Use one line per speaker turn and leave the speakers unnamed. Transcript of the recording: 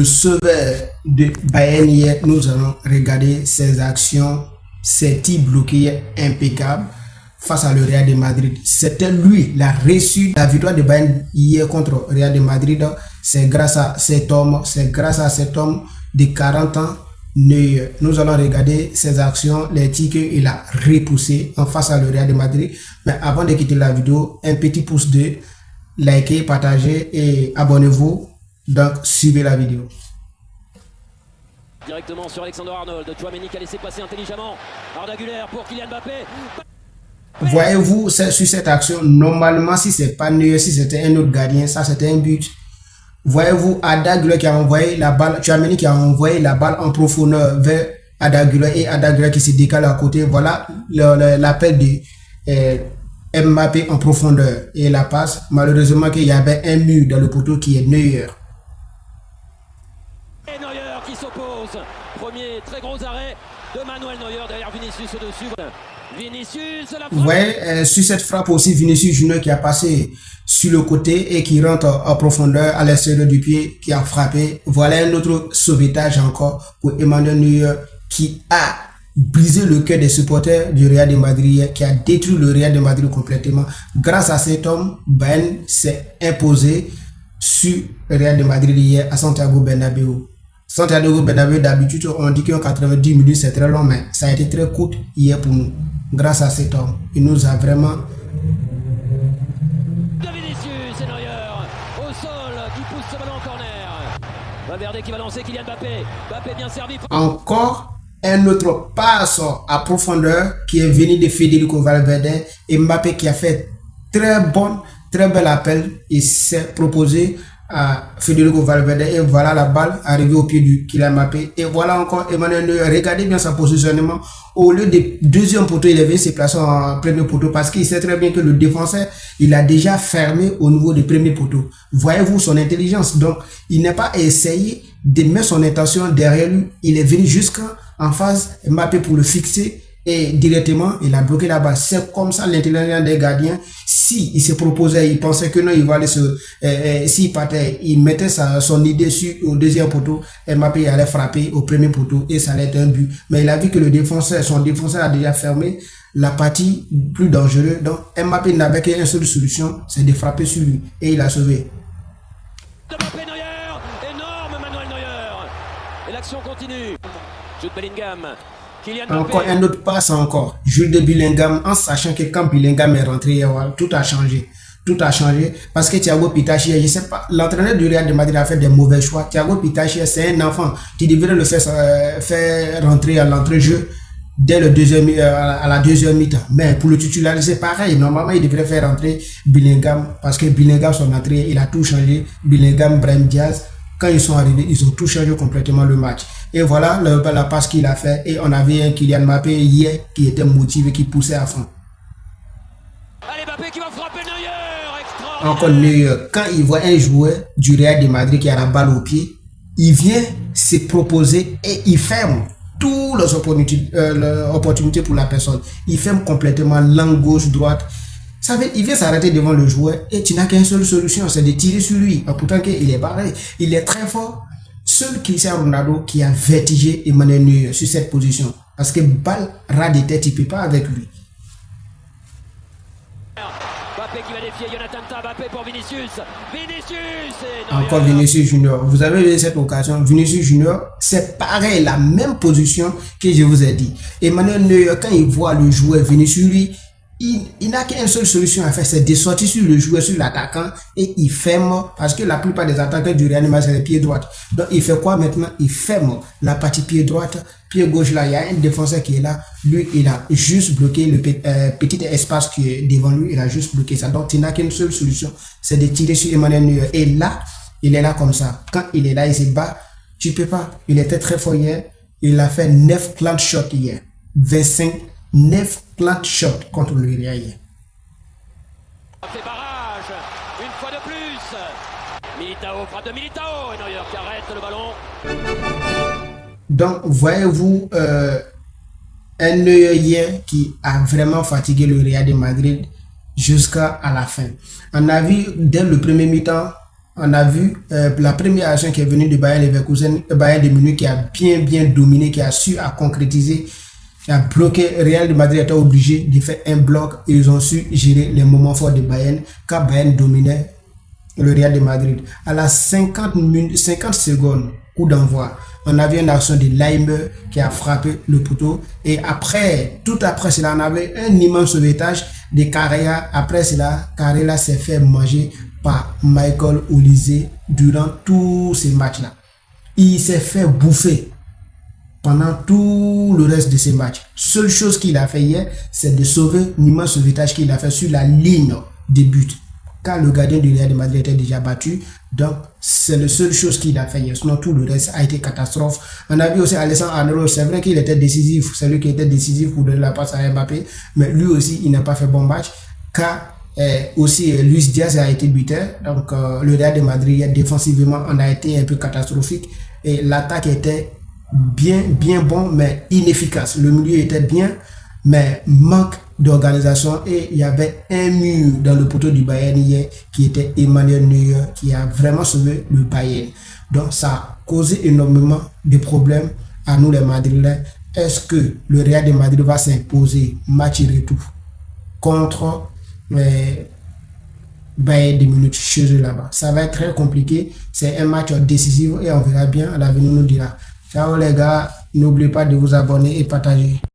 Le sauveur de Bayern hier, nous allons regarder ses actions, ses tirs bloqués impeccables face à le Real de Madrid. C'était lui, la reçu la victoire de Bayern hier contre Real de Madrid. C'est grâce à cet homme, de 40 ans, Neuer. Nous allons regarder ses actions, les tirs qu'il a repoussés en face à le Real de Madrid. Mais avant de quitter la vidéo, un petit pouce bleu, likez, partagez et abonnez-vous. Donc, suivez la vidéo.
Directement sur Alexander-Arnold. Tchouaméni qui a laissé passer intelligemment. Arda Güler pour Kylian Mbappé.
Voyez-vous, sur cette action, normalement, si c'est pas Neuer, si c'était un autre gardien, ça c'était un but. Voyez-vous, Arda Güler qui a envoyé la balle, Tchouaméni qui a envoyé la balle en profondeur vers Arda Güler et Arda Güler qui se décale à côté. Voilà l'appel de Mbappé en profondeur et la passe. Malheureusement, qu'il y avait un mur dans le poteau qui est Neuer.
Et Neuer qui s'oppose. Premier très gros arrêt de Manuel Neuer derrière Vinicius au-dessus. Vinicius, la frappe.
Vous voyez, sur cette frappe aussi, Vinicius Junior qui a passé sur le côté et qui rentre en profondeur à l'extérieur du pied, qui a frappé. Voilà un autre sauvetage encore pour Emmanuel Neuer qui a brisé le cœur des supporters du Real de Madrid, qui a détruit le Real de Madrid complètement. Grâce à cet homme, Bayern s'est imposé sur le Real de Madrid hier à Santiago Bernabéu. Santiago Bernabéu, d'habitude, on dit qu'en 90 minutes, c'est très long, mais ça a été très court hier pour nous. Grâce à cet homme, il nous a vraiment...
De Vinicius et Neuer au sol qui pousse ce ballon en corner. Valverde qui va lancer Kylian Mbappé. Mbappé bien servi.
Encore un autre passe à profondeur qui est venu de Federico Valverde et Mbappé qui a fait très bel appel. Il s'est proposé à Federico Valverde et voilà la balle arrivée au pied du Kylian Mbappé. Et voilà encore Emmanuel Neuer. Regardez bien son positionnement. Au lieu de deuxième poteau, il est venu se placer en premier poteau parce qu'il sait très bien que le défenseur, il a déjà fermé au niveau du premier poteau. Voyez-vous son intelligence. Donc, il n'a pas essayé de mettre son intention derrière lui. Il est venu jusqu'en face Mbappé pour le fixer et directement, il a bloqué la balle. C'est comme ça l'intelligence des gardiens. Si il se proposait, il pensait que non, il va aller s'il partait, il mettait son idée au deuxième poteau, Mbappé allait frapper au premier poteau et ça allait être un but. Mais il a vu que son défenseur a déjà fermé la partie plus dangereuse. Donc Mbappé n'avait qu'une seule solution, c'est de frapper sur lui et il a sauvé.
Mbappé Neuer, énorme Manuel Neuer. Et l'action continue. Jude Bellingham.
Encore un autre passe encore. Jude de Bellingham, en sachant que quand Bellingham est rentré, tout a changé. Tout a changé parce que Thiago Pitachia, je sais pas, l'entraîneur du Real de Madrid a fait des mauvais choix. Thiago Pitachia, c'est un enfant qui devrait le faire rentrer à l'entrée-jeu dès à la deuxième mi-temps. Mais pour le titulariser, c'est pareil. Normalement, il devrait faire rentrer Bellingham parce que Bellingham, son entrée, il a tout changé. Bellingham, Brahim Diaz, quand ils sont arrivés, ils ont tout changé complètement le match. Et voilà la passe qu'il a fait. Et on avait un Kylian Mbappé hier qui était motivé, qui poussait à fond.
Allez, Mbappé qui va frapper Neuer. Extraordinaire.
Encore Neuer, quand il voit un joueur du Real de Madrid qui a la balle au pied, il vient se proposer et il ferme toutes les opportunités pour la personne. Il ferme complètement l'angle gauche-droite. Ça veut, il vient s'arrêter devant le joueur et tu n'as qu'une seule solution, c'est de tirer sur lui. Pourtant qu'il est pareil, il est très fort. Seul Cristiano Ronaldo qui a vertigé Emmanuel Neuer sur cette position. Parce que balle ras de tête, il ne peut pas avec lui.
Mbappé qui va défier Jonathan Tah. Mbappé pour Vinicius. Vinicius et
encore Vinicius Junior. Vous avez vu cette occasion. Vinicius Junior, c'est pareil, la même position que je vous ai dit. Emmanuel Neuer, quand il voit le joueur Vinicius, lui, il n'a qu'une seule solution à faire, c'est de sortir sur le joueur, sur l'attaquant et il ferme parce que la plupart des attaquants du Real Madrid c'est les pieds droits. Donc il fait quoi maintenant? Il ferme la partie pied droite, pied gauche là, il y a un défenseur qui est là. Lui, il a juste bloqué le petit espace qui est devant lui, il a juste bloqué ça. Donc il n'a qu'une seule solution, c'est de tirer sur Emmanuel Neuer. Et là, il est là comme ça. Quand il est là, il se bat, tu peux pas. Il était très fort hier. Il a fait 9 clanch shots hier. 9 clanch shots contre le Real hier.
Fait barrage, une fois de plus. Militao frappe de Militao et Neuer qui arrête le ballon.
Donc, voyez-vous, un Neuer hier qui a vraiment fatigué le Real de Madrid jusqu'à la fin. On a vu dès le premier mi-temps, on a vu la première action qui est venue de Bayern Leverkusen, Bayern de Munich qui a bien dominé, qui a su à concrétiser, qui a bloqué. Real de Madrid était obligé de faire un bloc et ils ont su gérer les moments forts de Bayern quand Bayern dominait le Real de Madrid. À la 50 secondes, coup d'envoi, on avait une action de Leimer qui a frappé le poteau. Et après, tout après cela, on avait un immense sauvetage de Carrera. Après cela, Carrera s'est fait manger par Michael Olise durant tous ces matchs-là. Il s'est fait bouffer pendant tout le reste de ces matchs. Seule chose qu'il a fait hier, c'est de sauver l'immense sauvetage qu'il a fait sur la ligne de but. Car le gardien du Real de Madrid était déjà battu. Donc, c'est la seule chose qu'il a fait hier. Sinon, tout le reste a été catastrophe. On a vu aussi Alessandro Arnold. C'est vrai qu'il était décisif. C'est lui qui était décisif pour donner la passe à Mbappé. Mais lui aussi, il n'a pas fait bon match. Car aussi, Luis Diaz a été buteur. Donc, le Real de Madrid, défensivement, on a été un peu catastrophique. Et l'attaque était bien bon, mais inefficace. Le milieu était bien, mais manque d'organisation, et il y avait un mur dans le poteau du Bayern hier qui était Emmanuel Neuer, qui a vraiment sauvé le Bayern. Donc ça a causé énormément de problèmes à nous les Madrilènes. Est-ce que le Real de Madrid va s'imposer match retour contre Bayern de Munich chez eux là-bas? Ça va être très compliqué. C'est un match décisif et on verra bien, l'avenir nous dira. Ciao les gars, n'oubliez pas de vous abonner et partager.